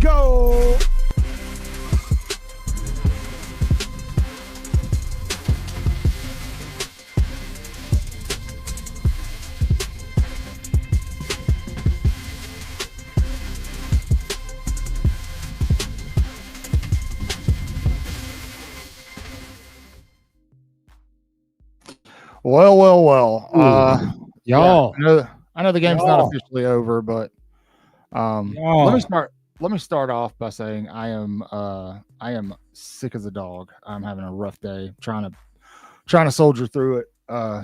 go. Well. Y'all. Yeah, I know the game's not officially over, but let me start off by saying I am sick as a dog. I'm having a rough day trying to soldier through it.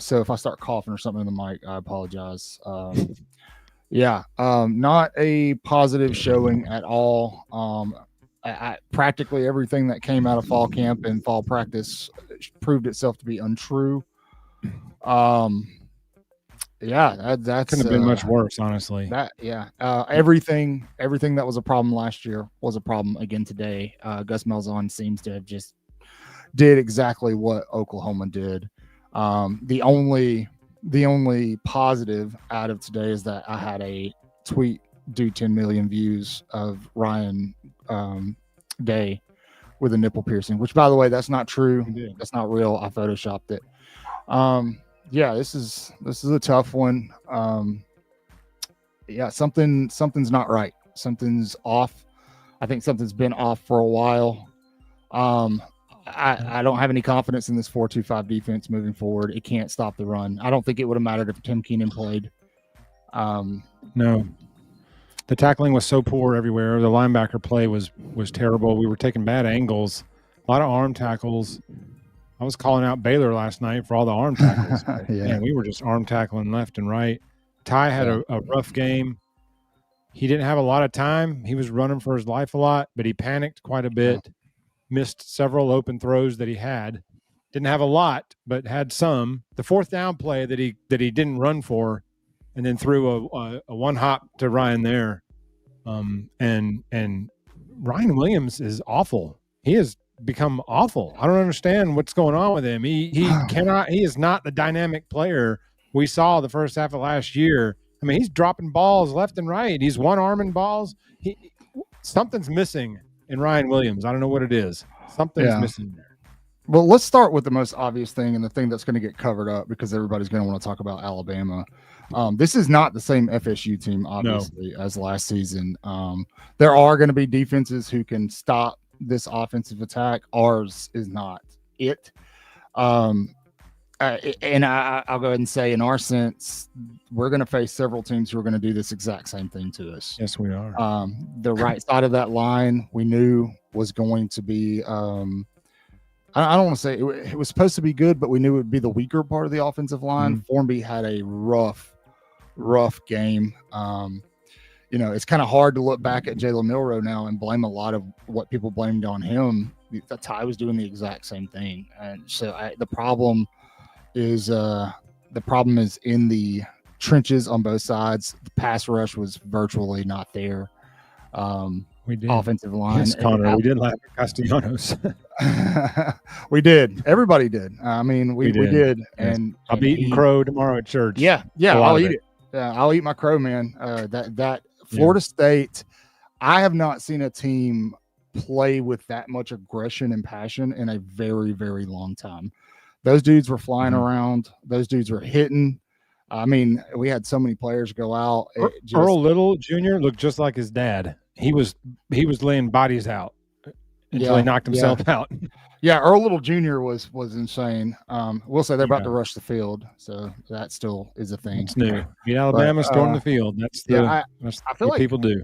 So if I start coughing or something in the mic, I apologize. Not a positive showing at all. Practically everything that came out of fall camp and fall practice proved itself to be untrue. That couldn't have been much worse, honestly. Everything that was a problem last year was a problem again today. Gus Malzahn seems to have just did exactly what Oklahoma did. The only positive out of today is that I had a tweet do 10 million views of Ryan Day with a nipple piercing, which, by the way, that's not true. That's not real. I photoshopped it. This is a tough one. Something's not right. Something's off. I think something's been off for a while. I don't have any confidence in this 4-2-5 defense moving forward. It can't stop the run. I don't think it would have mattered if Tim Keenan played. No. The tackling was so poor everywhere. The linebacker play was terrible. We were taking bad angles, a lot of arm tackles. I was calling out Baylor last night for all the arm tackles. Man, we were just arm tackling left and right. Ty had a rough game. He didn't have a lot of time. He was running for his life a lot, but he panicked quite a bit. Missed several open throws that he had. Didn't have a lot, but had some. The fourth down play that he didn't run for, and then threw a one hop to Ryan there. And Ryan Williams is awful. He has become awful. I don't understand what's going on with him. He is not the dynamic player we saw the first half of last year. I mean, he's dropping balls left and right. He's one-arming balls. Something's missing in Ryan Williams. I don't know what it is. Something's missing there. Well, let's start with the most obvious thing and the thing that's going to get covered up because everybody's going to want to talk about Alabama. This is not the same FSU team, obviously, as last season. There are going to be defenses who can stop this offensive attack. Ours is not it. And I'll go ahead and say, in our sense, we're going to face several teams who are going to do this exact same thing to us. Yes, we are. The right side of that line we knew was going to be I don't want to say it was supposed to be good, but we knew it would be the weaker part of the offensive line. Formby had a rough game. It's kind of hard to look back at Jalen Milroe now and blame a lot of what people blamed on him. Ty was doing the exact same thing. And so the problem is in the trenches on both sides. The pass rush was virtually not there. We did. Offensive line. Yes, Connor, we did laugh at Castellanos. We did. Everybody did. I mean, we did. Yes. And I'll be eating crow tomorrow at church. Yeah, I'll eat it. Yeah, I'll eat my crow, man. That Florida State, I have not seen a team play with that much aggression and passion in a very, very long time. Those dudes were flying around. Those dudes were hitting. I mean, we had so many players go out. Earl Little Jr. looked just like his dad. He was laying bodies out until he knocked himself out. Yeah, Earl Little Jr. was insane. We'll say they're about to rush the field, so that still is a thing. It's new. Beat Alabama, storm the field. That's I feel what like people do.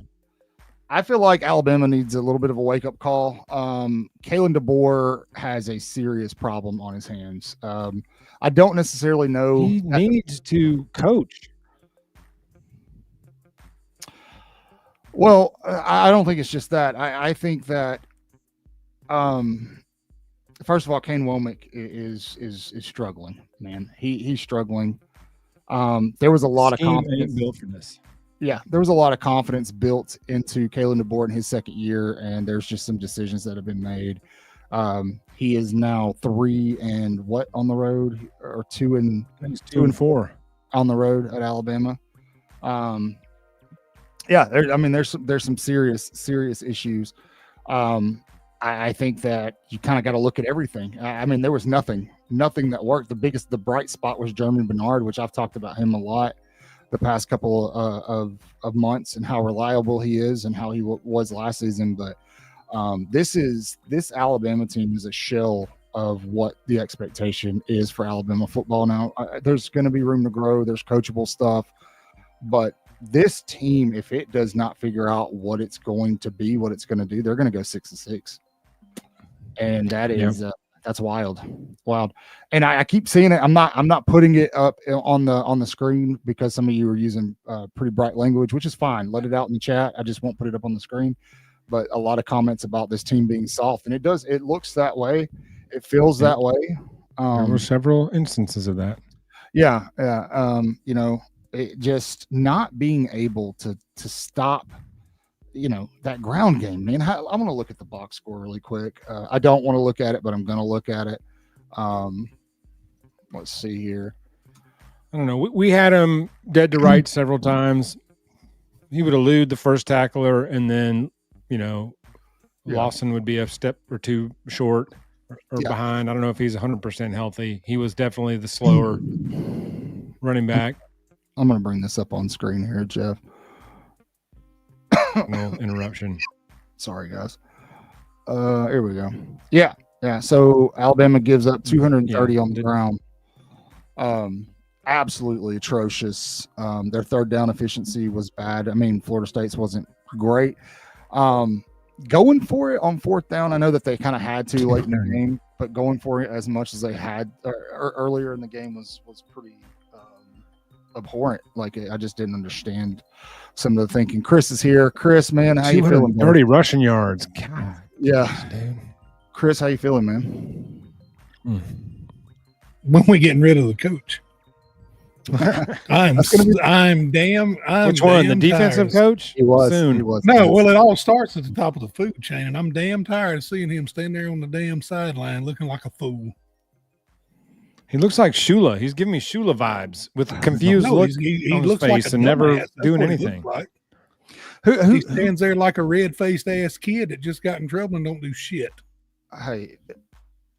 I feel like Alabama needs a little bit of a wake-up call. Kalen DeBoer has a serious problem on his hands. I don't necessarily know. He needs to coach. Well, I don't think it's just that. I think that, first of all, Kane Womack is struggling, man. He's struggling. There was a lot of confidence built for this. Yeah, there was a lot of confidence built into Kalen DeBoer in his second year, and there's just some decisions that have been made. He is now 3 and what on the road, or 2 and 4 on the road at Alabama. Yeah, there's some serious issues. I think that you kind of got to look at everything. I mean, there was nothing that worked. The bright spot was Jeremy Bernard, which I've talked about him a lot the past couple of months and how reliable he is and how he was last season. But this Alabama team is a shell of what the expectation is for Alabama football now. There's going to be room to grow. There's coachable stuff, but this team, if it does not figure out what it's going to be, what it's going to do, they're going to go 6-6. And that is that's wild. And I keep seeing it. I'm not putting it up on the screen because some of you are using pretty bright language, which is fine. Let it out in the chat. I just won't put it up on the screen. But a lot of comments about this team being soft, and it looks that way. It feels that way. There were several instances of that. Yeah. It just not being able to stop, that ground game, man. I'm going to look at the box score really quick. I don't want to look at it, but I'm going to look at it. Let's see here. I don't know. We had him dead to right several times. He would elude the first tackler, and then, Lawson would be a step or two short or behind. I don't know if he's 100% healthy. He was definitely the slower running back. I'm going to bring this up on screen here, Jeff. No interruption. Sorry, guys. Here we go. Yeah. So Alabama gives up 230 on the ground. Absolutely atrocious. Their third down efficiency was bad. I mean, Florida State's wasn't great. Going for it on fourth down, I know that they kind of had to late in the game, but going for it as much as they had earlier in the game was pretty abhorrent. Like, I just didn't understand some of the thinking. Chris is here. Chris, man, how you feeling? 30 rushing yards. God. Yeah. Dude. Chris, how you feeling, man? When we getting rid of the coach? I'm damn. Which one? The defensive coach? He was. Soon. He was. No, well, it all starts at the top of the food chain, and I'm damn tired of seeing him stand there on the damn sideline looking like a fool. He looks like Shula. He's giving me Shula vibes with confused look he on his looks face like and never doing anything. Like. He stands there like a red-faced ass kid that just got in trouble and don't do shit. Hey,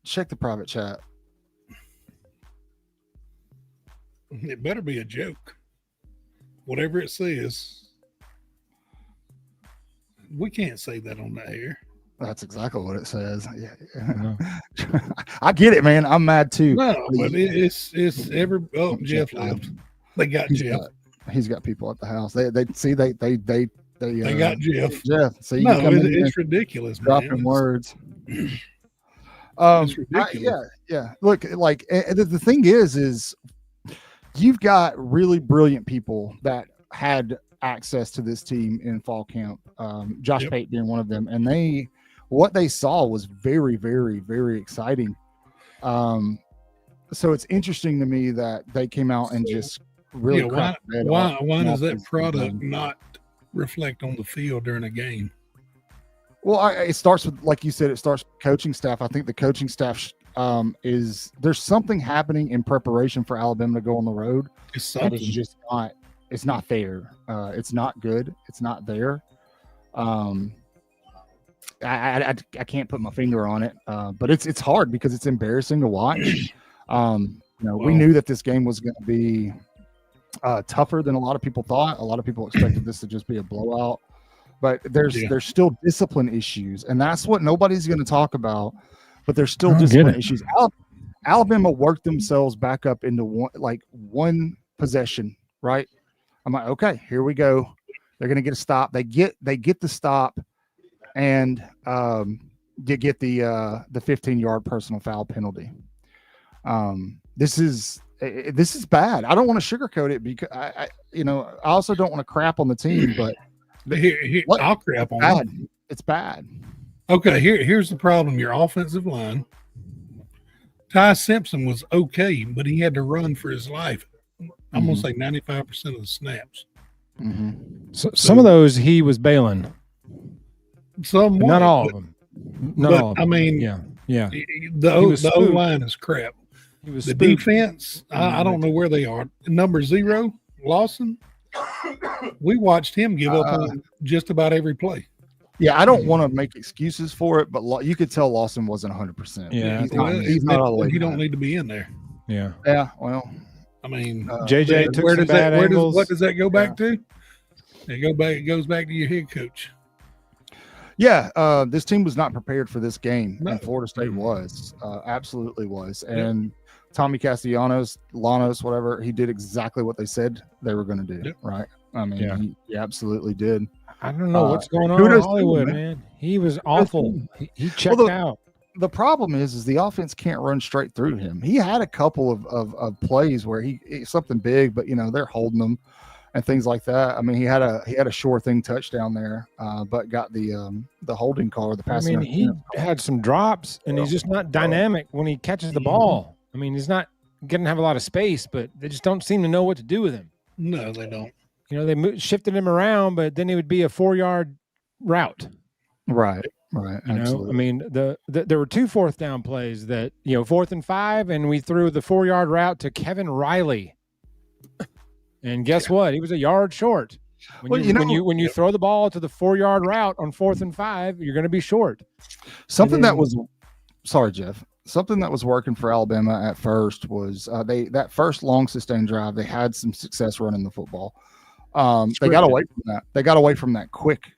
check the private chat. It better be a joke. Whatever it says. We can't say that on the air. That's exactly what it says. Yeah. I get it, man. I'm mad too. No, but it's Jeff left. They got Jeff. He's got people at the house. They got Jeff. Jeff. So you no, it's ridiculous. Dropping words. It's ridiculous. Yeah. Look, like the thing is you've got really brilliant people that had access to this team in fall camp. Josh Pate being one of them, and what they saw was very, very, very exciting. So it's interesting to me that they came out and just really why does that product not reflect on the field during a game? Well, it starts with, like you said, it starts with coaching staff. I think the coaching staff there's something happening in preparation for Alabama to go on the road. That is just not. It's not there. It's not good. It's not there. I can't put my finger on it, but it's hard because it's embarrassing to watch. We knew that this game was going to be tougher than a lot of people thought. A lot of people expected this to just be a blowout, but there's still discipline issues, and that's what nobody's going to talk about. But there's still discipline issues. Alabama worked themselves back up into one possession, right? I'm like, okay, here we go. They're going to get a stop. They get the stop, and you get the 15-yard personal foul penalty. This is bad. I don't want to sugarcoat it because I also don't want to crap on the team, but here I'll crap on them. It's bad. Okay, here's the problem. Your offensive line. Ty Simpson was okay, but he had to run for his life. I'm going to say 95% of the snaps. Mm-hmm. So some of those he was bailing. Not all of them. Not all of them. I mean, yeah. The O-line is crap. The defense, I don't know where they are. Number 0, Lawson. We watched him give up on just about every play. Yeah, I don't want to make excuses for it, but you could tell Lawson wasn't 100%. Yeah, he's not all the way. He don't need to be in there. Yeah. Yeah. Well, I mean, JJ took some bad angles. What does that go back to? It goes back to your head coach. Yeah, this team was not prepared for this game, No. and Florida State was, absolutely was. And Tommy Castellanos, Lanos, whatever, he did exactly what they said they were going to do, right? I mean, he absolutely did. I don't know what's going on in Hollywood, man. He was awful. He checked out. The problem is the offense can't run straight through him. He had a couple of plays where he something big, but they're holding him and things like that. I mean, he had a sure thing touchdown there, but got the holding call or the passing. I mean, he had some drops, and he's just not dynamic when he catches the ball. I mean, he's not going to have a lot of space, but they just don't seem to know what to do with him. No, they don't. They shifted him around, but then it would be a 4-yard route. Right. Absolutely. I mean, there were 2 4th down plays that 4th and 5, and we threw the 4-yard route to Kevin Riley. And guess what? He was a yard short. When you throw the ball to the 4-yard route on 4th and 5, you're going to be short. Something that was working for Alabama at first was that first long sustained drive. They had some success running the football. They got away from that. They got away from that quick,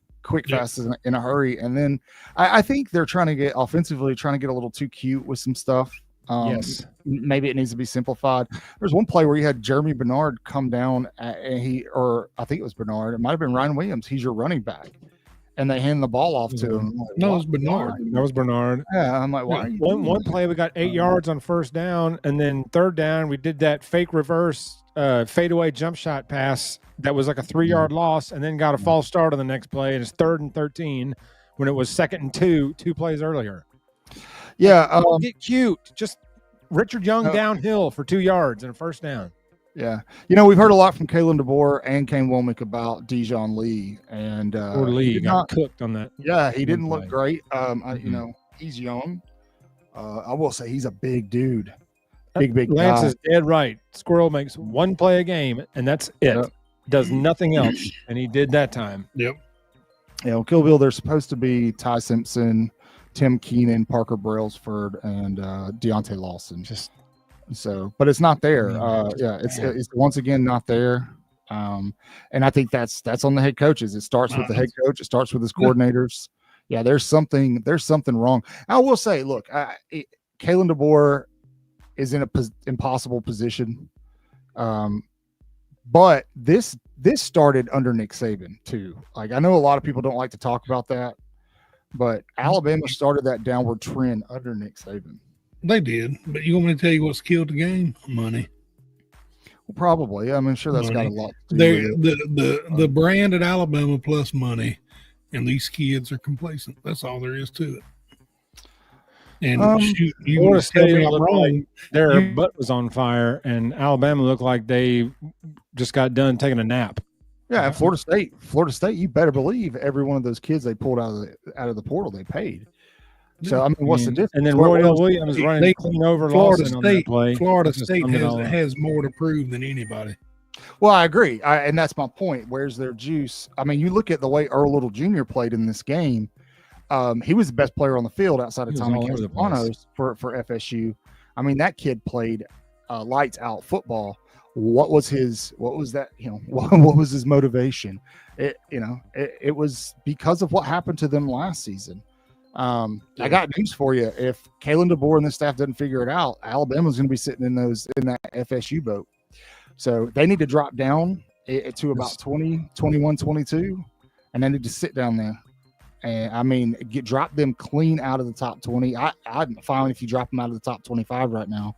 fast in a hurry. And then I think they're trying to get a little too cute with some stuff. Yes. Maybe it needs to be simplified. There's one play where you had Jeremy Bernard come down and I think it was Bernard. It might've been Ryan Williams. He's your running back. And they hand the ball off to him. Like, no, it was Bernard. That was Bernard. Yeah. I'm like, why? One play, we got 8 yards on 1st down. And then 3rd down, we did that fake reverse fadeaway jump shot pass. That was like a 3-yard loss, and then got a false start on the next play. And it's 3rd and 13 when it was 2nd and 2 plays earlier. Yeah. Get cute. Just Richard Young downhill for 2 yards and a 1st down. Yeah. We've heard a lot from Kalen DeBoer and Kane Womack about Dijon Lee. And Lee got cooked on that. Yeah, he didn't look great. He's young. I will say he's a big dude. Big Lance guy. is dead right. Squirrel makes 1 play a game, and that's it. Yep. Does nothing else, and he did that time. Yep. Kill Bill, there's supposed to be Ty Simpson, Tim Keenan, Parker Brailsford, and Deontay Lawson. But it's not there. It's once again not there. And I think that's on the head coaches. It starts with the head coach. It starts with his coordinators. Yeah, there's something wrong. I will say, look, Kalen DeBoer is in an impossible position. But this started under Nick Saban too. Like, I know a lot of people don't like to talk about that, but Alabama started that downward trend under Nick Saban. They did, but you want me to tell you what's killed the game? Money. Well, probably. I'm sure that's got a lot to do with it. The brand at Alabama plus money, and these kids are complacent. That's all there is to it. And you want to tell me I'm wrong. Their butt was on fire, and Alabama looked like they just got done taking a nap. Yeah, Florida State, you better believe every one of those kids they pulled out of the portal they paid. So I mean, what's the difference? And then Roydell Williams running clean over Florida Lawson on that play. Florida State has more to prove than anybody. Well, I agree, and that's my point. Where's their juice? I mean, you look at the way Earl Little Jr. played in this game. He was the best player on the field outside of Tommy Castellanos for FSU. I mean, that kid played lights out football. What was his motivation? It was because of what happened to them last season. I got news for you. If Kalen DeBoer and the staff doesn't figure it out, Alabama's going to be sitting in that FSU boat. So they need to drop down to about 20, 21, 22, and they need to sit down there. And I mean, drop them clean out of the top 20. I'd fine if you drop them out of the top 25 right now.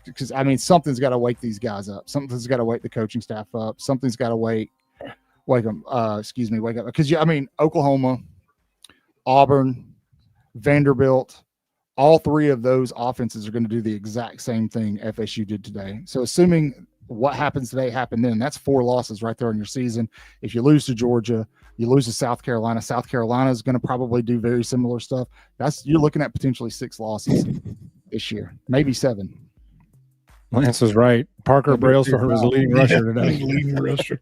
Because I mean, something's got to wake these guys up. Something's got to wake the coaching staff up. Something's got to wake them. Wake up. Because Oklahoma, Auburn, Vanderbilt, all 3 of those offenses are going to do the exact same thing FSU did today. So assuming what happens today happened then, that's 4 losses right there in your season. If you lose to Georgia, you lose to South Carolina. South Carolina is going to probably do very similar stuff. You're looking at potentially 6 losses this year, maybe 7. Lance was right. Parker Brailsford was the leading rusher today. Leading rusher.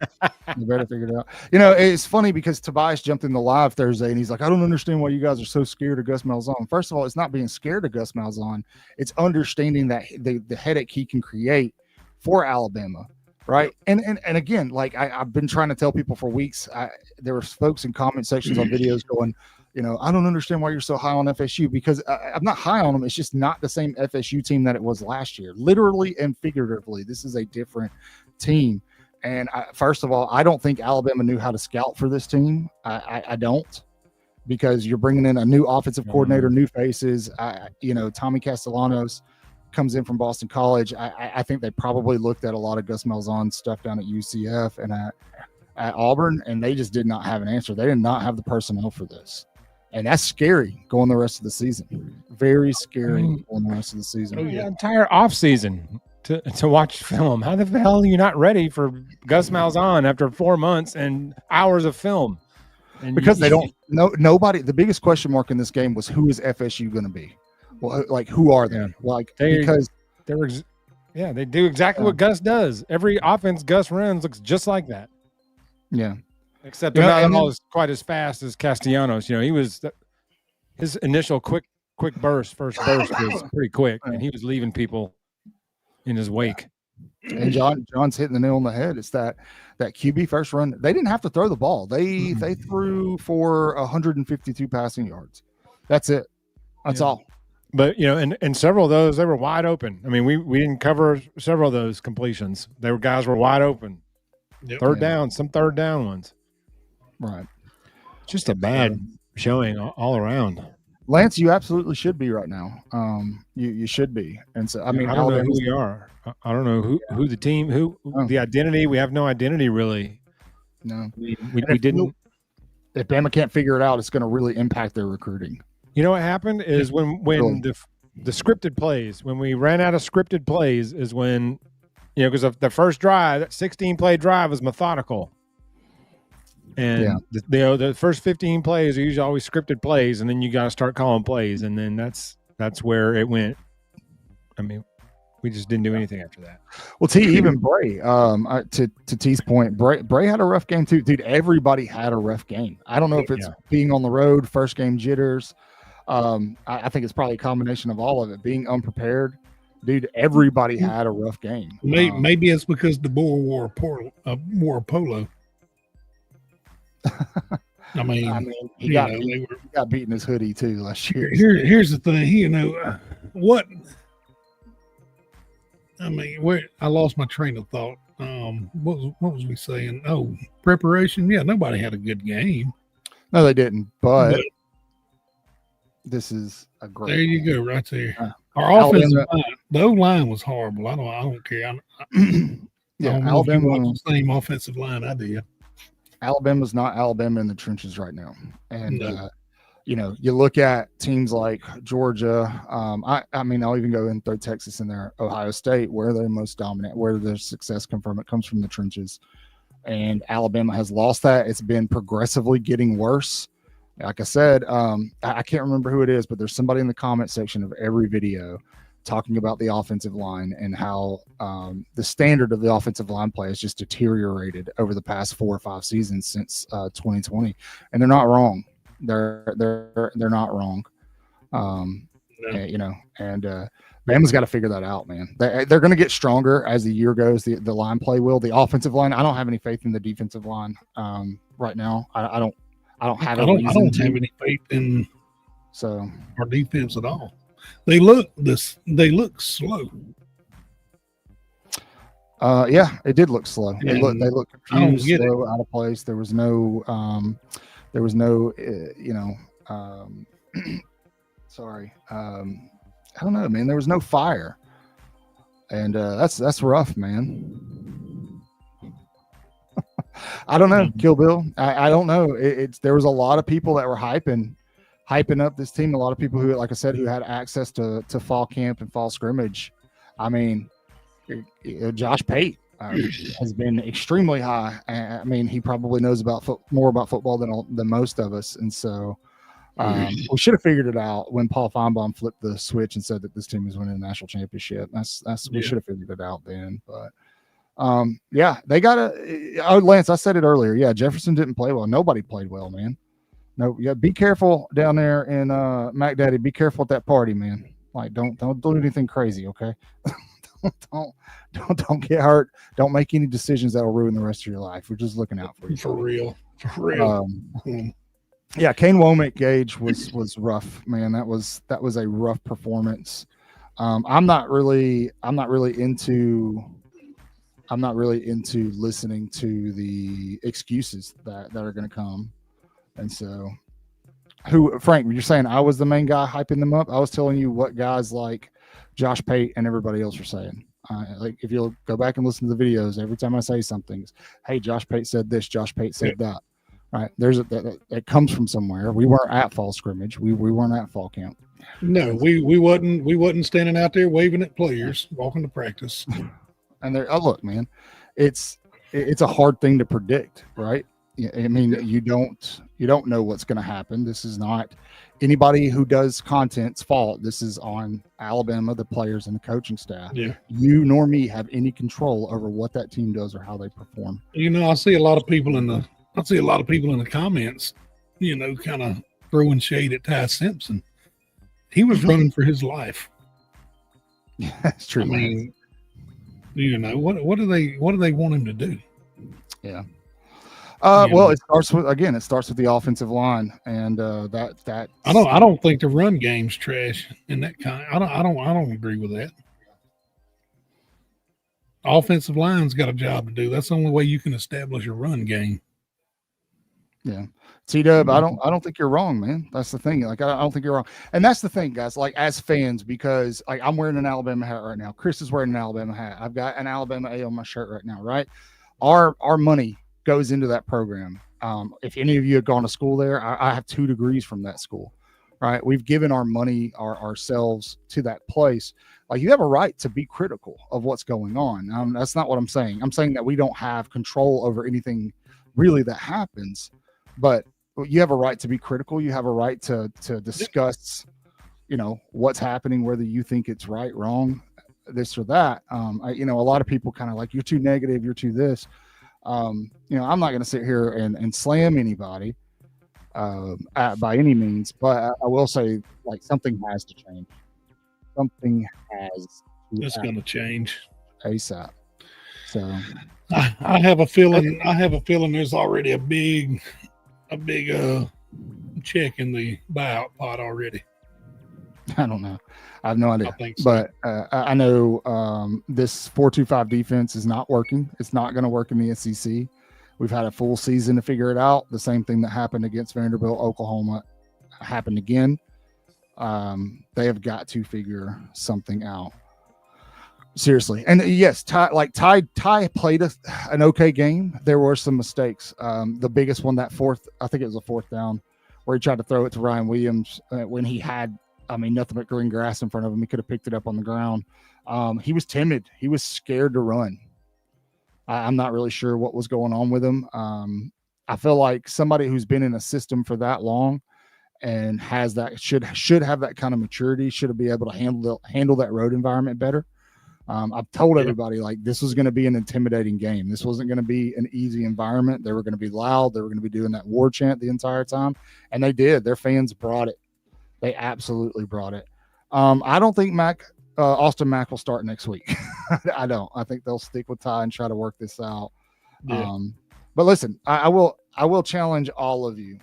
You better figure it out. You know, it's funny because Tobias jumped in the live Thursday and he's like, I don't understand why you guys are so scared of Gus Malzahn. First of all, it's not being scared of Gus Malzahn. It's understanding that the headache he can create for Alabama. Right. And again, like I've been trying to tell people for weeks, there were folks in comment sections on videos going, you know, I don't understand why you're so high on FSU, because I'm not high on them. It's just not the same FSU team that it was last year, literally and figuratively. This is a different team. And first of all, I don't think Alabama knew how to scout for this team. I don't, because you're bringing in a new offensive coordinator, new faces. You know, Tommy Castellanos comes in from Boston College. I think they probably looked at a lot of Gus Malzahn stuff down at UCF and at Auburn, and they just did not have an answer. They did not have the personnel for this. And that's scary going the rest of the season. Very scary going the rest of the season. Oh, yeah. Entire offseason to watch film. How the hell are you not ready for Gus Malzahn after 4 months and hours of film? And because they don't know. Nobody. The biggest question mark in this game was, who is FSU going to be? Well, like, who are they? Yeah. Like, because they do exactly what Gus does. Every offense Gus runs looks just like that. Yeah. Except they're not all quite as fast as Castellanos. You know, he was his initial first burst was pretty quick, and he was leaving people in his wake. And John's hitting the nail on the head. It's that QB first run. They didn't have to throw the ball. They threw for 152 passing yards. That's it. That's all. But, you know, and several of those, they were wide open. I mean, we didn't cover several of those completions. Guys were wide open. Yep. Third down ones. Right. Just a bad showing all around. Lance, you absolutely should be right now. You should be. And so, I mean, I don't know who we are. I don't know who the team, the identity. We have no identity, really. No. We didn't. If Bama can't figure it out, it's going to really impact their recruiting. You know what happened is when the scripted plays, when we ran out of scripted plays is when, you know, because the first drive, that 16-play drive was methodical. And the first 15 plays are usually always scripted plays, and then you got to start calling plays, and then that's where it went. I mean, we just didn't do anything after that. Well, even Bray, to T's point, Bray had a rough game too, dude. Everybody had a rough game. I don't know if it's being on the road, first game jitters. I think it's probably a combination of all of it. Being unprepared, dude. Everybody had a rough game. Maybe it's because the Boer wore a polo. I mean, he got beat in his hoodie too last year. Here's the thing, you know, what I mean, I lost my train of thought. What was we saying? Oh, preparation. Yeah, nobody had a good game. No, they didn't. But this is a great. There you go, right there. Our offensive line, the O-line was horrible. I don't care. Alabama was the same offensive line I did. Alabama's not Alabama in the trenches right now. And, you know, you look at teams like Georgia. I mean, I'll even go and throw Texas in there, Ohio State, where they're most dominant, where their success comes from. It comes from the trenches. And Alabama has lost that. It's been progressively getting worse. Like I said, I can't remember who it is, but there's somebody in the comment section of every video talking about the offensive line and how the standard of the offensive line play has just deteriorated over the past 4 or 5 seasons since 2020, and they're not wrong. They're not wrong. You know, and Bama's got to figure that out, man. They're going to get stronger as the year goes. The line play will. The offensive line, I don't have any faith in the defensive line right now. I don't have any faith in our defense at all. They look slow. Yeah, it did look slow. They look confused, slow, out of place. There was no sorry. I don't know, man. There was no fire. And that's rough, man. I don't know, Kill Bill. I don't know. There was a lot of people that were hyping up this team. A lot of people who, like I said, who had access to fall camp and fall scrimmage. I mean, Josh Pate has been extremely high. I mean, he probably knows more about football than most of us. And so We should have figured it out when Paul Feinbaum flipped the switch and said that this team was winning the national championship. We should have figured it out then. But they got to. Oh, Lance, I said it earlier. Yeah, Jefferson didn't play well. Nobody played well, man. No, yeah, be careful down there in Mac Daddy. Be careful at that party, man. Like, don't do anything crazy, okay? don't get hurt. Don't make any decisions that'll ruin the rest of your life. We're just looking out for you. For real. Yeah, Kane Womack Gage was rough, man. That was a rough performance. I'm not really into listening to the excuses that are going to come. And so, Frank, you're saying I was the main guy hyping them up? I was telling you what guys like Josh Pate and everybody else are saying. Like, if you'll go back and listen to the videos, every time I say something, hey, Josh Pate said this, Josh Pate said that. Right? That comes from somewhere. We weren't at fall scrimmage. We weren't at fall camp. No, we wasn't standing out there waving at players, walking to practice. And look, man, it's a hard thing to predict, right? I mean, you don't know what's going to happen. This is not anybody who does content's fault. This is on Alabama, the players and the coaching staff. Yeah. You nor me have any control over what that team does or how they perform. I see a lot of people in the comments, kind of throwing shade at Ty Simpson. He was running for his life. Yeah, that's true. I mean, what do they want him to do? Yeah. Well, it starts with the offensive line, and that I don't think the run game's trash in that kind. I don't agree with that. Offensive line's got a job to do. That's the only way you can establish a run game. Yeah. T-Dub, I don't think you're wrong, man. That's the thing. Like, I don't think you're wrong. And that's the thing, guys, like, as fans, because like I'm wearing an Alabama hat right now. Chris is wearing an Alabama hat. I've got an Alabama A on my shirt right now, right? Our money goes into that program. If any of you have gone to school there, I have 2 degrees from that school, right? We've given our money, ourselves to that place. Like, you have a right to be critical of what's going on. That's not what I'm saying. I'm saying that we don't have control over anything really that happens, but you have a right to be critical. You have a right to discuss, what's happening, whether you think it's right, wrong, this or that. A lot of people kind of like, you're too negative, you're too this. I'm not going to sit here and slam anybody by any means, but I will say, like, something has to change. Something has to It's going to change ASAP. So I have a feeling there's already a big check in the buyout pot already. I don't know. I have no idea. I think so. But I know this 4-2-5 defense is not working. It's not going to work in the SEC. We've had a full season to figure it out. The same thing that happened against Vanderbilt, Oklahoma, happened again. They have got to figure something out. Seriously. And yes, Ty played an okay game. There were some mistakes. The biggest one, I think it was a 4th down, where he tried to throw it to Ryan Williams when he had, nothing but green grass in front of him. He could have picked it up on the ground. He was timid. He was scared to run. I'm not really sure what was going on with him. I feel like somebody who's been in a system for that long and has that should have that kind of maturity, should be able to handle that road environment better. I've told everybody, like, this was going to be an intimidating game. This wasn't going to be an easy environment. They were going to be loud. They were going to be doing that war chant the entire time. And they did. Their fans brought it. They absolutely brought it. I don't think Austin Mack will start next week. I don't. I think they'll stick with Ty and try to work this out. Yeah. But listen, I will challenge all of you.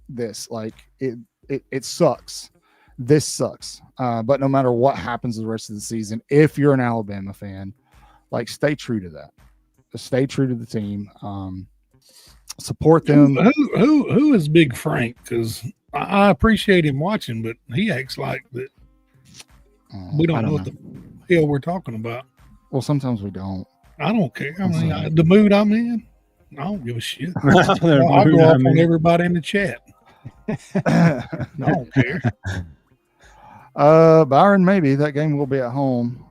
This, like, it sucks. This sucks. But no matter what happens the rest of the season, if you're an Alabama fan, like, stay true to that. Just stay true to the team. Support them. Who is Big Frank? Because I appreciate him watching, but he acts like that. We don't know what the hell we're talking about. Well, sometimes we don't. I don't care. The mood I'm in, I don't give a shit. I go off on everybody in the chat. I don't care. Byron, maybe that game will be at home.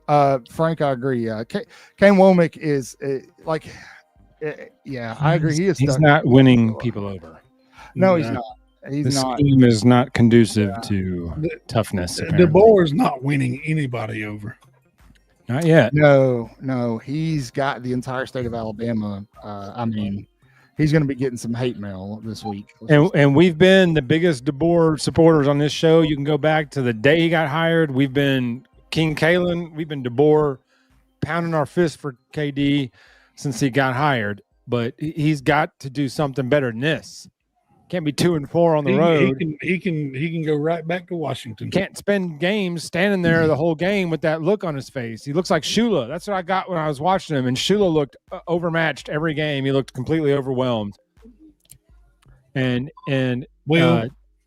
Frank, I agree. Kane Womack is I agree. He's not winning people over. No, he's not. He's The not. scheme is not conducive to toughness. Apparently. DeBoer is not winning anybody over. Not yet. No. He's got the entire state of Alabama. I mean, he's going to be getting some hate mail this week. And we've been the biggest DeBoer supporters on this show. You can go back to the day he got hired. We've been King Kalen. We've been DeBoer pounding our fist for KD since he got hired. But he's got to do something better than this. Can't be 2-4 on the road. He can go right back to Washington. Can't spend games standing there the whole game with that look on his face. He looks like Shula. That's what I got when I was watching him. And Shula looked overmatched every game. He looked completely overwhelmed. And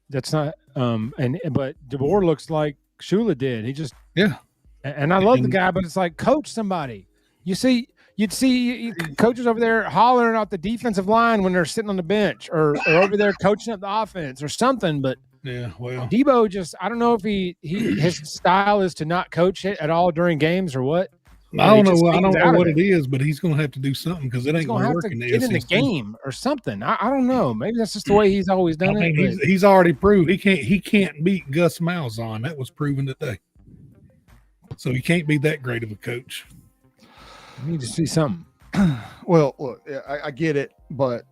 that's not but DeBoer looks like Shula did. He just And I love the guy, but it's like, coach somebody. You'd see coaches over there hollering out the defensive line when they're sitting on the bench, or over there coaching up the offense or something. But Debo just, I don't know if his style is to not coach it at all during games or what. I don't know what it is, but he's going to have to do something because it ain't going to work in the get in the game or something. I don't know. Maybe that's just the way he's always done it. He's already proved he can't beat Gus Malzahn. That was proven today. So he can't be that great of a coach. You need to see something. Well, look, I get it, but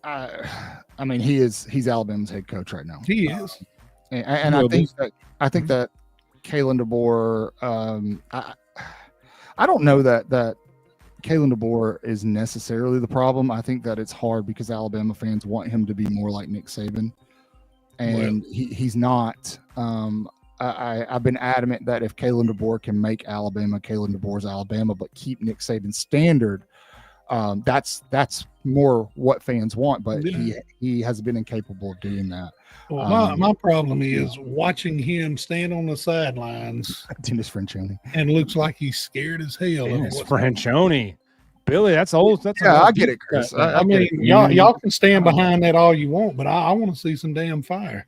I mean, he's Alabama's head coach right now. He is, and I think that Kalen DeBoer. I don't know that Kalen DeBoer is necessarily the problem. I think that it's hard because Alabama fans want him to be more like Nick Saban, and he's not. I've been adamant that if Kalen DeBoer can make Alabama, Kalen DeBoer's Alabama, but keep Nick Saban's standard, that's more what fans want. But he has been incapable of doing that. Well, my problem is watching him stand on the sidelines. Dennis Franchione. And looks like he's scared as hell. Dennis Franchione. Billy, that's old. I get it, Chris. I mean, y'all can stand behind that all you want, but I want to see some damn fire.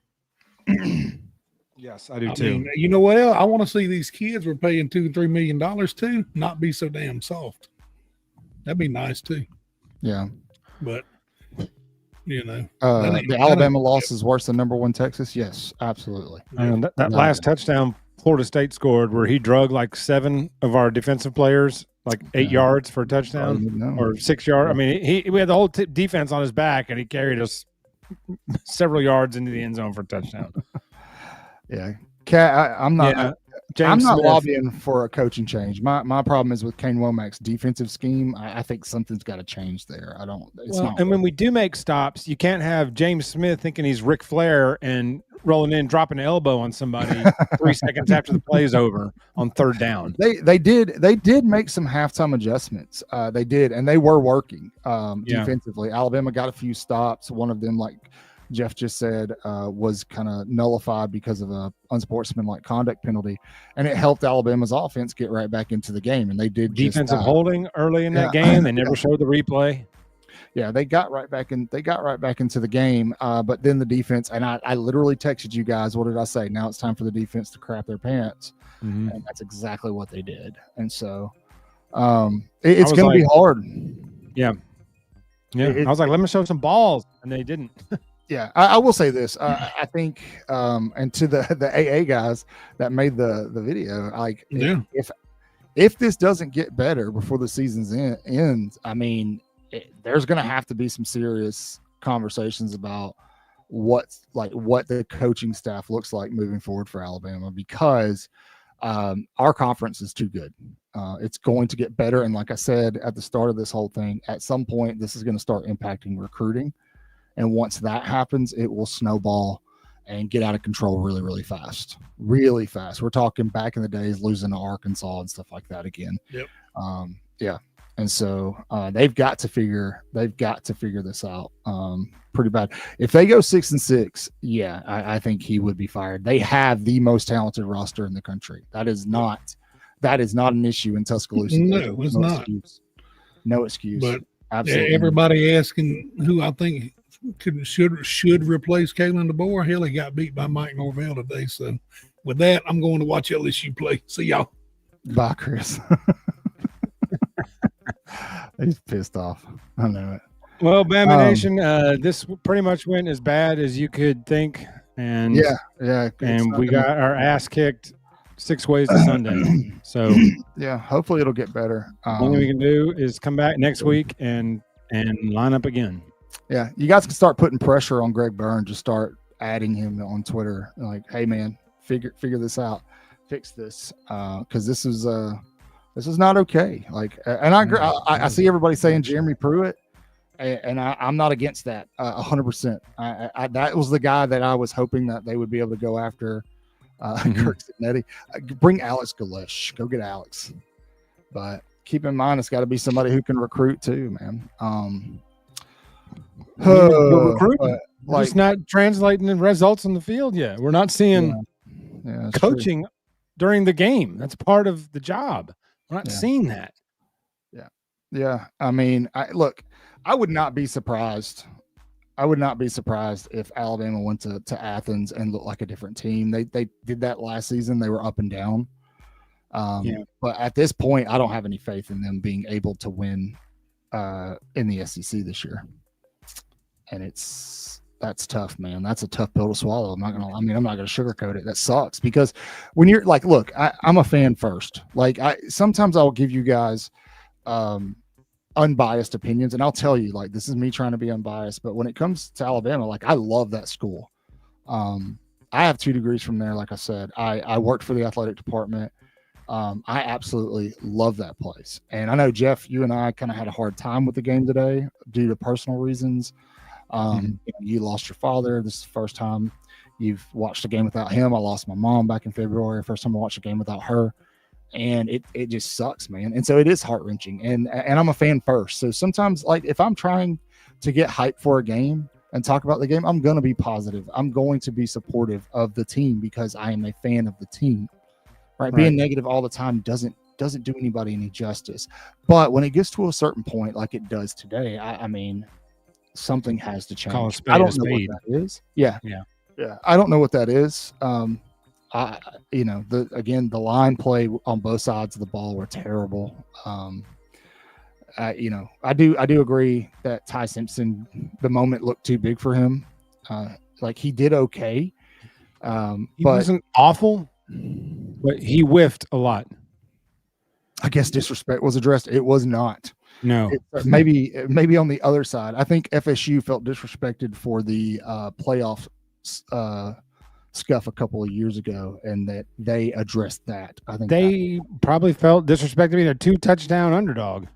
Yes, I do too. Mean, you know what else? I want to see these kids we're paying $2 and $3 million to not be so damn soft. That'd be nice too. Yeah, but the Alabama loss is worse than number 1 Texas. Yes, absolutely. That last touchdown Florida State scored, where he drug like 7 of our defensive players, like 8 yards for a touchdown or 6 yards. I mean, we had the whole defense on his back, and he carried us several yards into the end zone for a touchdown. Yeah, Cat, I'm not. Yeah. I'm not lobbying for a coaching change. My problem is with Kane Womack's defensive scheme. I think something's got to change there. And when we do make stops, you can't have James Smith thinking he's Ric Flair and rolling in, dropping an elbow on somebody 3 seconds after the play is over on 3rd down. They did make some halftime adjustments. They did, and they were working defensively. Alabama got a few stops. One of them, like Jeff just said, was kind of nullified because of a unsportsmanlike conduct penalty, and it helped Alabama's offense get right back into the game. And they did defensive holding early in that game. They never showed the replay. Yeah, they got right back in. They got right back into the game. But then the defense, and I literally texted you guys. What did I say? Now it's time for the defense to crap their pants, and that's exactly what they did. And so it's going to be hard. Yeah. I was like, let me show some balls, and they didn't. Yeah, I will say this. I think, and to the AA guys that made the video, like, if this doesn't get better before the season's ends, I mean, there's going to have to be some serious conversations about what the coaching staff looks like moving forward for Alabama, because our conference is too good. It's going to get better, and like I said at the start of this whole thing, at some point this is going to start impacting recruiting. And once that happens, it will snowball and get out of control really, really fast. Really fast. We're talking back in the days losing to Arkansas and stuff like that again. Yep. Yeah. And so they've got to figure this out pretty bad. If they go 6-6, I think he would be fired. They have the most talented roster in the country. That is not an issue in Tuscaloosa. No, it's not. Excuse. No excuse. But absolutely, everybody asking who I think should replace Kalen DeBoer. Hell, he got beat by Mike Norvell today. So with that, I'm going to watch LSU play. See y'all. Bye, Chris. He's pissed off. I know it. Well, Bama Nation, this pretty much went as bad as you could think, and and we got our ass kicked 6 ways to Sunday. So yeah, hopefully it'll get better. All we can do is come back next week and line up again. Yeah, you guys can start putting pressure on Greg Byrne. Just start adding him on Twitter, like, "Hey, man, figure this out, fix this, because this is not okay." Like, and I agree. I see everybody saying Jeremy Pruitt, and I'm not against that 100%. That was the guy that I was hoping that they would be able to go after. Kirk Signetti. Bring Alex Galesh. Go get Alex. But keep in mind, it's got to be somebody who can recruit too, man. Recruiting, like, just not translating the results on the field yet. We're not seeing coaching during the game. That's part of the job. We're not seeing that. Yeah. I mean, I would not be surprised. I would not be surprised if Alabama went to Athens and looked like a different team. They did that last season. They were up and down. But at this point, I don't have any faith in them being able to win in the SEC this year. And that's tough, man. That's a tough pill to swallow. I'm not gonna sugarcoat it. That sucks, because when you're like, look, I'm a fan first. Like, sometimes I'll give you guys unbiased opinions, and I'll tell you, like, this is me trying to be unbiased. But when it comes to Alabama, like, I love that school. I have 2 degrees from there. Like I said, I worked for the athletic department. I absolutely love that place. And I know, Jeff, you and I kind of had a hard time with the game today due to personal reasons. You lost your father. This is the first time you've watched a game without him. I lost my mom back in February. First time I watched a game without her. And it just sucks, man. And so it is heart-wrenching. And I'm a fan first. So sometimes, like, if I'm trying to get hype for a game and talk about the game, I'm going to be positive. I'm going to be supportive of the team because I am a fan of the team. Right? Being negative all the time doesn't do anybody any justice. But when it gets to a certain point, like it does today, I mean, something has to change. I don't know what that is. Yeah. I don't know what that is. The line play on both sides of the ball were terrible. I do agree that Ty Simpson, the moment looked too big for him. Like, he did okay. He wasn't awful, but he whiffed a lot. I guess disrespect was addressed. It was not. No, maybe on the other side. I think FSU felt disrespected for the playoff scuff a couple of years ago, and that they addressed that. I think they probably felt disrespected being a 2-touchdown underdog.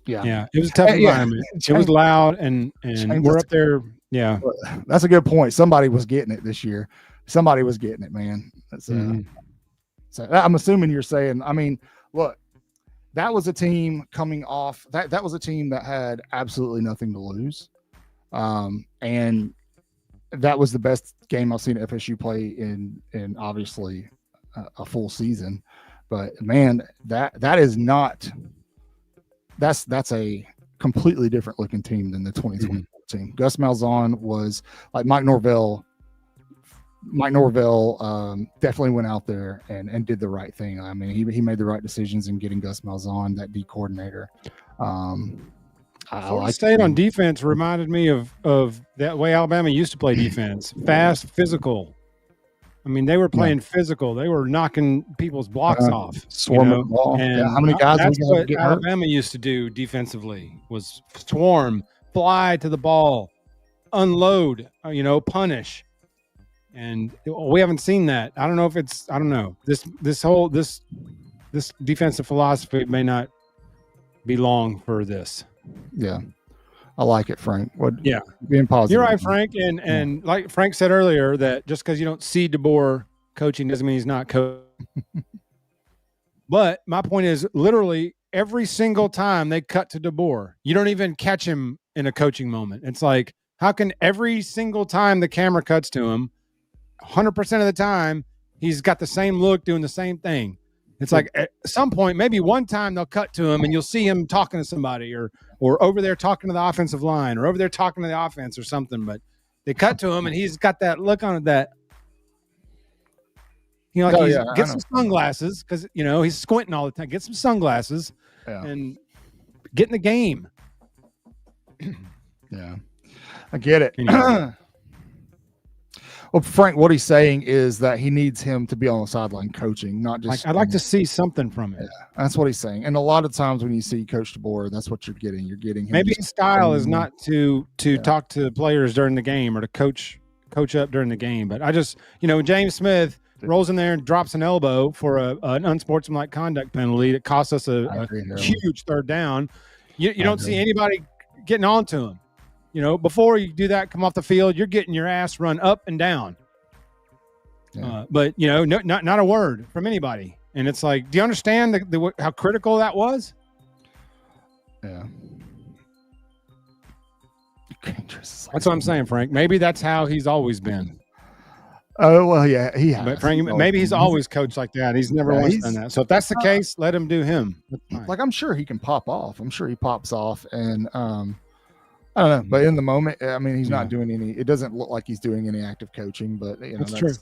Yeah, it was a tough environment. It was loud, and we're up there. Yeah, that's a good point. Somebody was getting it this year. Somebody was getting it, man. So I'm assuming you're saying. I mean, look. That was a team coming off. That was a team that had absolutely nothing to lose, and that was the best game I've seen FSU play in obviously a full season. But man, that is not. That's a completely different looking team than the 2024 team. Gus Malzahn was like Mike Norvell. Mike Norvell definitely went out there and did the right thing. I mean, he made the right decisions in getting Gus Malzahn, that D coordinator. Florida State on defense reminded me of that way Alabama used to play defense. Fast, physical. I mean, they were playing physical. They were knocking people's blocks off. Swarming the ball. And how many guys? That's what Alabama used to do defensively, was swarm, fly to the ball, unload, punish. And we haven't seen that. I don't know if it's. I don't know. This defensive philosophy may not be long for this. Yeah, I like it, Frank. Being positive. You're right, Frank. And like Frank said earlier, that just because you don't see DeBoer coaching doesn't mean he's not coaching. But my point is, literally every single time they cut to DeBoer, you don't even catch him in a coaching moment. It's like, how can every single time the camera cuts to him, 100% of the time, he's got the same look, doing the same thing. It's like at some point, maybe one time they'll cut to him and you'll see him talking to somebody or over there talking to the offensive line or over there talking to the offense or something. But they cut to him and he's got that look on it that, get some sunglasses because, he's squinting all the time. Get some sunglasses and get in the game. Yeah, I get it. Anyway. Well, Frank, what he's saying is that he needs him to be on the sideline coaching, not just. I'd like to see something from him. Yeah, that's what he's saying. And a lot of times when you see Coach DeBoer, that's what you're getting. You're getting him. Maybe his style is not to talk to players during the game or to coach up during the game. But I just, James Smith rolls in there and drops an elbow for an unsportsmanlike conduct penalty that cost us a huge third down. You don't see anybody getting on to him. Before you do that, come off the field, you're getting your ass run up and down. Yeah. But not a word from anybody. And it's like, do you understand how critical that was? Yeah. That's what I'm saying, Frank. Maybe that's how he's always been. Oh, well, yeah, he has. But Frank, maybe he's always coached like that. He's never once done that. So if that's the case, let him do him. Like, I'm sure he can pop off. I'm sure he pops off. And I don't know. But in the moment, I mean, he's not doing any – it doesn't look like he's doing any active coaching. But, that's true.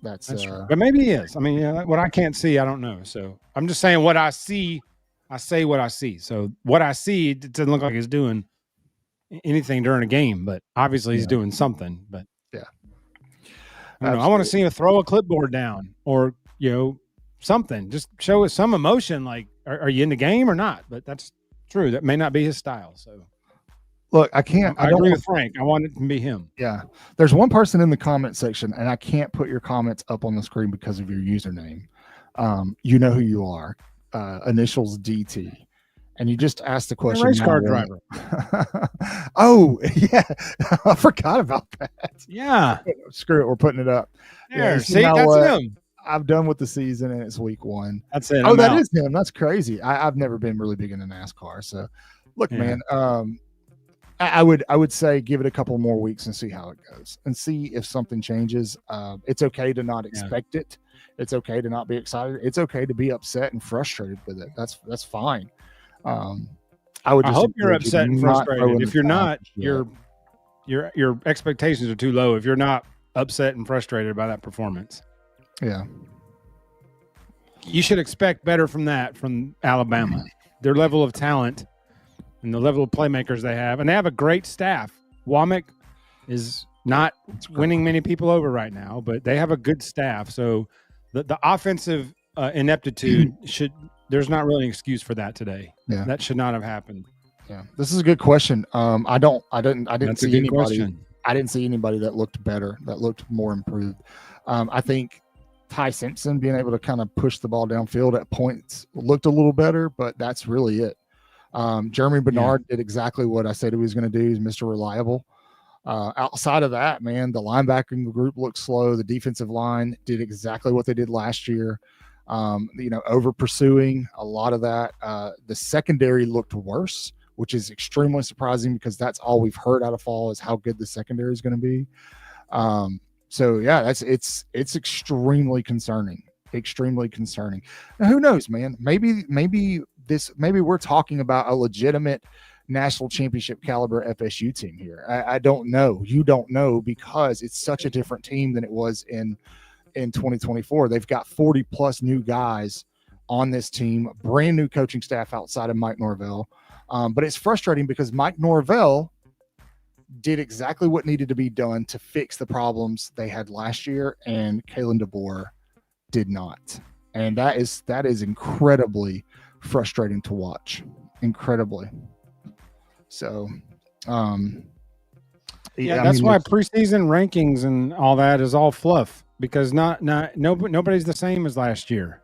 That's true. But maybe he is. I mean, what I can't see, I don't know. So I'm just saying what I see, I say what I see. So what I see, it doesn't look like he's doing anything during a game, but obviously he's doing something. But I want to see him throw a clipboard down or, something. Just show us some emotion. Like, are you in the game or not? But that's true. That may not be his style. So. Look, I can't. I agree with Frank. I want it to be him. Yeah. There's one person in the comment section, and I can't put your comments up on the screen because of your username. You know who you are. Initials DT. And you just asked the question. Race car driver. Oh, yeah. I forgot about that. Yeah. Screw it. We're putting it up. There. See, that's him. I'm done with the season, and it's week 1. That's it. That is him. That's crazy. I've never been really big into NASCAR. So, look, man, I would say give it a couple more weeks and see how it goes and see if something changes. It's okay to not expect it. It's okay to not be excited. It's okay to be upset and frustrated with it. That's fine. I hope you're upset and frustrated. If you're not, your expectations are too low. If you're not upset and frustrated by that performance, you should expect better from Alabama. Their level of talent. And the level of playmakers they have. And they have a great staff. Womack is not winning many people over right now, but they have a good staff. So the offensive ineptitude there's not really an excuse for that today. Yeah. That should not have happened. Yeah. This is a good question. I didn't see anybody. Question. I didn't see anybody that looked better, that looked more improved. I think Ty Simpson being able to kind of push the ball downfield at points looked a little better, but that's really it. Jeremy Bernard did exactly what I said he was going to do. He's Mr. Reliable. Outside of that, man, the linebacking group looked slow. The defensive line did exactly what they did last year. Over pursuing a lot of that. The secondary looked worse, which is extremely surprising because that's all we've heard out of fall is how good the secondary is going to be. It's extremely concerning. Extremely concerning. Now, who knows, man? Maybe we're talking about a legitimate national championship caliber FSU team here. I don't know. You don't know because it's such a different team than it was in 2024. They've got 40 plus new guys on this team, brand new coaching staff outside of Mike Norvell. But it's frustrating because Mike Norvell did exactly what needed to be done to fix the problems they had last year, and Kalen DeBoer did not. And that is incredibly frustrating to watch. Incredibly. So, that's why preseason rankings and all that is all fluff because nobody's the same as last year.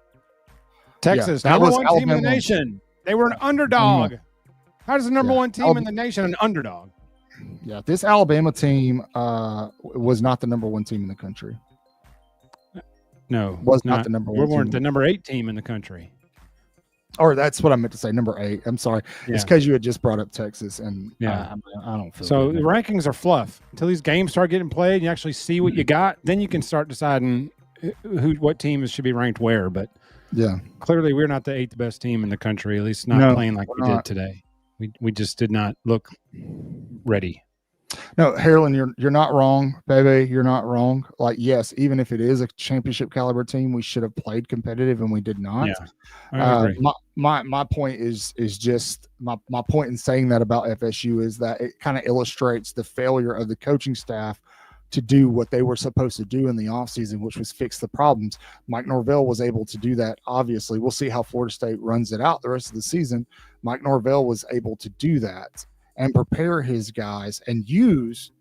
Texas, number one team in the nation. They were an underdog. How does the number one team in the nation an underdog? Yeah, this Alabama team was not the number one team in the country. No, was not the number one. We weren't the number 8 team in the country. Or that's what I meant to say, number 8. I'm sorry. Yeah. It's because you had just brought up Texas, and I don't feel so. The rankings are fluff until these games start getting played. And you actually see what you got, then you can start deciding what teams should be ranked where. But clearly we're not the 8th best team in the country. At least not playing like we did today. We just did not look ready. No, Harlan, you're not wrong, baby. You're not wrong. Like, yes, even if it is a championship caliber team, we should have played competitive, and we did not. Yeah, I agree. My point is just my point in saying that about FSU is that it kind of illustrates the failure of the coaching staff to do what they were supposed to do in the offseason, which was fix the problems. Mike Norvell was able to do that. Obviously, we'll see how Florida State runs it out the rest of the season. Mike Norvell was able to do that and prepare his guys and use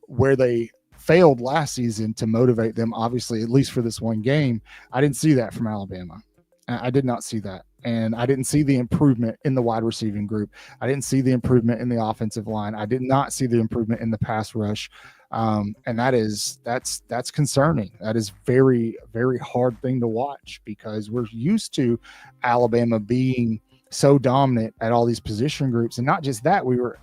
where they failed last season to motivate them, obviously, at least for this one game. I didn't see that from Alabama. I did not see that. And I didn't see the improvement in the wide receiving group. I didn't see the improvement in the offensive line. I did not see the improvement in the pass rush. And that's concerning. That is very, very hard thing to watch because we're used to Alabama being so dominant at all these position groups. And not just that, we were,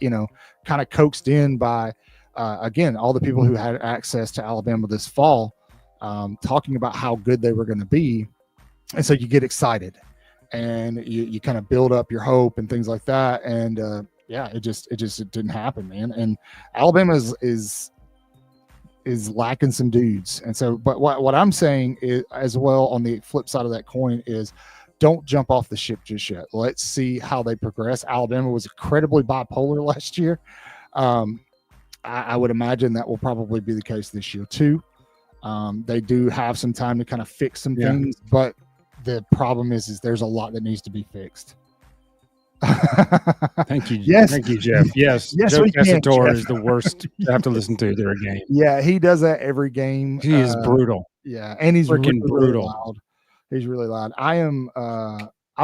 kind of coaxed in by, again, all the people who had access to Alabama this fall, talking about how good they were going to be. And so you get excited and you kind of build up your hope and things like that. And it didn't happen, man. And Alabama is lacking some dudes. And so, but what I'm saying is, as well, on the flip side of that coin is, don't jump off the ship just yet. Let's see how they progress. Alabama was incredibly bipolar last year. I would imagine that will probably be the case this year too. They do have some time to kind of fix some things, but the problem is there's a lot that needs to be fixed. Thank you. Yes. Thank you, Jeff. Yes. Yes, Joe we can, Tessitore Jeff. is the worst to have to listen to their game. Yeah, he does that every game. He is brutal. Yeah, and he's Freaking really brutal. loud. He's really loud. I'm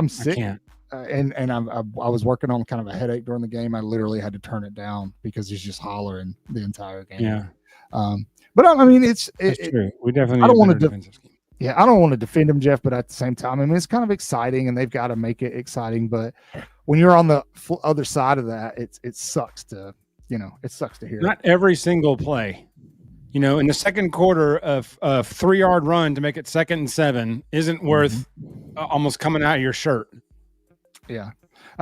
sick. I can't. And I was working on kind of a headache during the game. I literally had to turn it down because he's just hollering the entire game. Yeah. But I mean, That's true. We definitely. I don't want to. defensive scheme. Yeah, I don't want to defend him, Jeff, but at the same time, I mean, it's kind of exciting, and they've got to make it exciting. But when you're on the other side of that, it sucks to hear. Not every single play. In the second quarter, a 3-yard run to make it 2nd and 7 isn't worth almost coming out of your shirt. Yeah.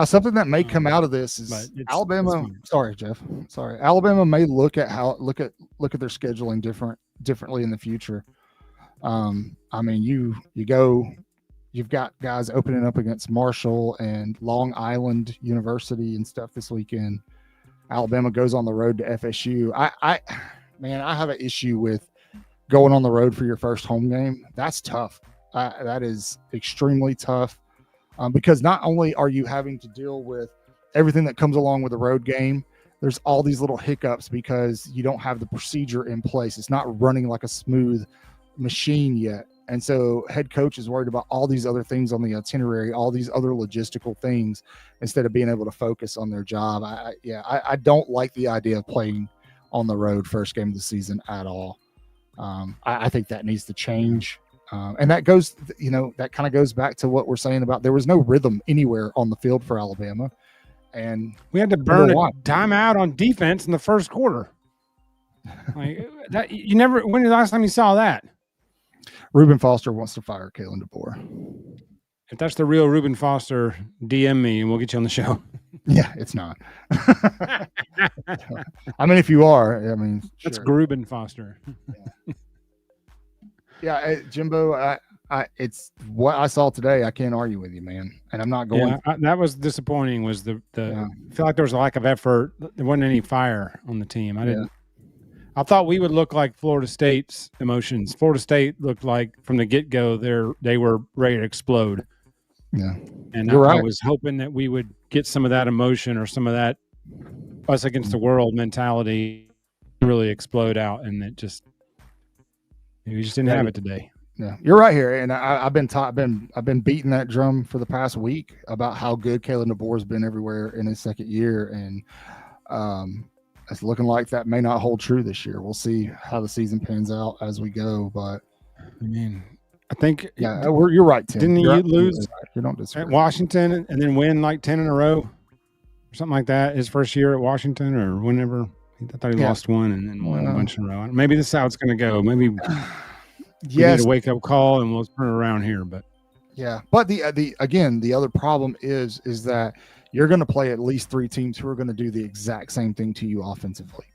Something that may come out of this is Alabama. Sorry, Jeff. Sorry, Alabama may look at their scheduling differently in the future. I mean, you've got guys opening up against Marshall and Long Island University and stuff this weekend. Alabama goes on the road to FSU. I have an issue with going on the road for your first home game. That's tough. That is extremely tough because not only are you having to deal with everything that comes along with a road game, there's all these little hiccups because you don't have the procedure in place. It's not running like a smooth machine yet. And so head coach is worried about all these other things on the itinerary, all these other logistical things, instead of being able to focus on their job. I don't like the idea of playing on the road first game of the season at all. I think that needs to change. And that goes, that kind of goes back to what we're saying about there was no rhythm anywhere on the field for Alabama. And we had to burn a timeout on defense in the first quarter. Like that, when the last time you saw that? Reuben Foster wants to fire Kalen DeBoer. If that's the real Reuben Foster, DM me and we'll get you on the show. Yeah, it's not. I mean, if you are, that's sure. Reuben Foster. Yeah, Jimbo, it's what I saw today. I can't argue with you, man. And I'm not going. Yeah, that was disappointing. Was I feel like there was a lack of effort. There wasn't any fire on the team. I thought we would look like Florida State's emotions. Florida State looked like from the get-go they were ready to explode. Yeah. And I was hoping that we would get some of that emotion or some of that us against the world mentality really explode out, and we just didn't have it today. Yeah, you're right here, and I've been beating that drum for the past week about how good Kalen DeBoer has been everywhere in his second year, and it's looking like that may not hold true this year. We'll see how the season pans out as we go, but I mean, I think you're right, Tim. Didn't you lose you don't disagree. at Washington and then win like 10 in a row or something like that his first year at Washington or whenever? I thought he lost one and then won a bunch in a row. Maybe this is how it's going to go. Maybe we need a wake-up call and we'll turn it around here. But but the other problem is that you're going to play at least 3 teams who are going to do the exact same thing to you offensively.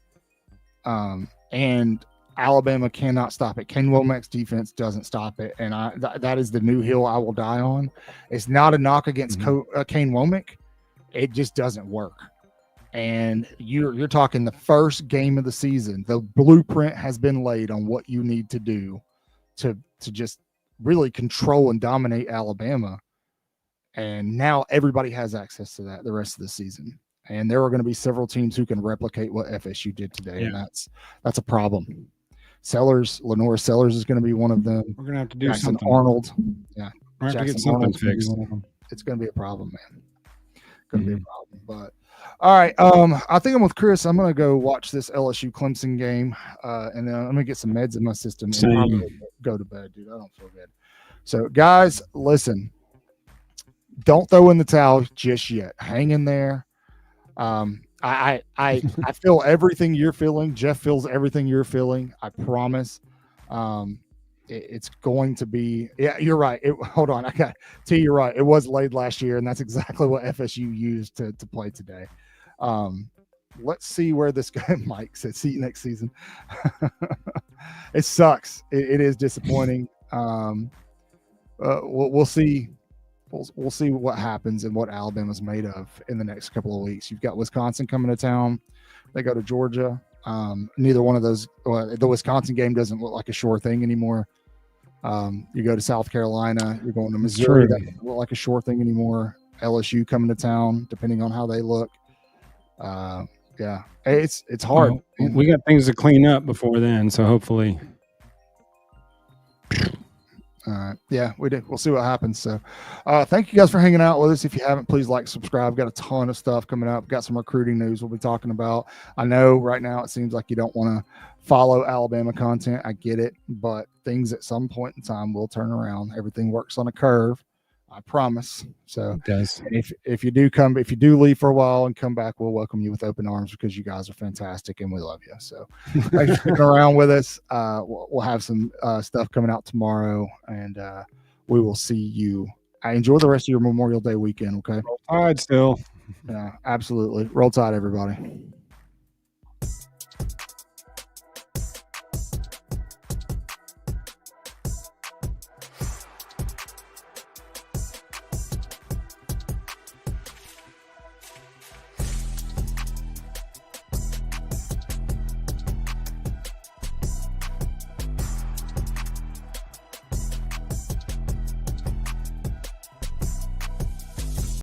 And Alabama cannot stop it. Kane Womack's defense doesn't stop it, and that is the new hill I will die on. It's not a knock against Kane Womack. It just doesn't work. And you're talking the first game of the season. The blueprint has been laid on what you need to do to just really control and dominate Alabama. And now everybody has access to that the rest of the season. And there are going to be several teams who can replicate what FSU did today, and that's a problem. Lenore Sellers is going to be one of them. We're going to have to do something. Arnold, yeah, we're going to have to get something fixed. It's going to be a problem, man. Going to be a problem. But all right, I think I'm with Chris. I'm going to go watch this LSU Clemson game, and then I'm going to get some meds in my system and probably go to bed, dude. I don't feel good. So, guys, listen, don't throw in the towel just yet. Hang in there. I feel everything you're feeling. Jeff feels everything you're feeling. I promise. It's going to be. Yeah, you're right. Hold on, you're right. It was laid last year, and that's exactly what FSU used to play today. Let's see where this guy Mike said. See you next season. It sucks. It is disappointing. We'll see. We'll see what happens and what Alabama's made of in the next couple of weeks. You've got Wisconsin coming to town. They go to Georgia. Neither one of those. The Wisconsin game doesn't look like a sure thing anymore. You go to South Carolina. You're going to Missouri. That doesn't look like a sure thing anymore. LSU coming to town, depending on how they look. Yeah, it's hard. Well, we got things to clean up before then, so hopefully. Yeah, we did. We'll see what happens. So, thank you guys for hanging out with us. If you haven't, please like, subscribe. Got a ton of stuff coming up. Got some recruiting news we'll be talking about. I know right now it seems like you don't want to follow Alabama content. I get it, but things at some point in time will turn around. Everything works on a curve. I promise. So, it does. If you do leave for a while and come back, we'll welcome you with open arms because you guys are fantastic and we love you. So, thanks for sticking around with us. We'll have some stuff coming out tomorrow, and we will see you. Enjoy the rest of your Memorial Day weekend. Okay. Roll Tide still. Yeah, absolutely. Roll Tide, everybody.